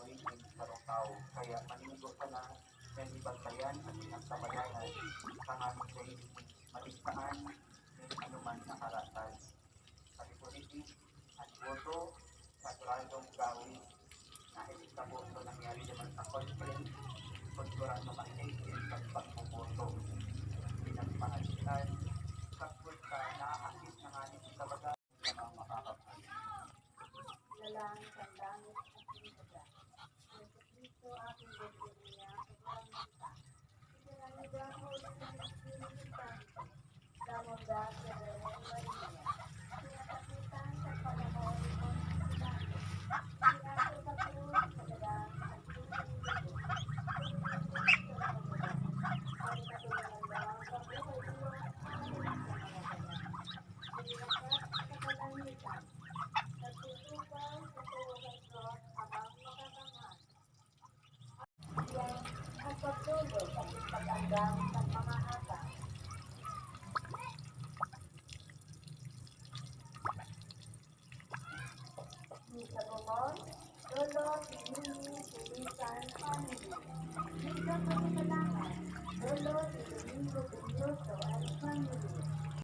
gawin ng sarong tao. Kaya manigo ka na ng ibagbayan at pinagtabayanan sa aming sarili maligtaan ng anuman nakaratan. Palipolitik at boto sa turadong gawin na ititabo ito nangyari naman sa conference kultura sa pag-ibig at pagpuboto. Pinagpahalitan kapag ka naakit ng aming itabagan sa mga makakapal. Dalangin ang langit at lupa. Yesu Kristo aking Diyos sobrang kita. Ikinaniga ko ng Espiritu Santo. Damanda sa Virgen Maria. Pinakapitan sa panahon ng Santo. Pinako sa krus sa dagang at piniligo. Piniligo sa mga ang katulungan sa buhay Diyos amin sa mga ganyan. Pinakat sa kalangitan. Nagtutupaw sa tuwagan Diyos habang makatangan. Yan ang pagtulog at pag-anggang ng mga hata. Misa Bumon, Lolo, Pinili, Pulisan, Family. Misa Pagkalangan, Lolo, Domingo, Benyoso,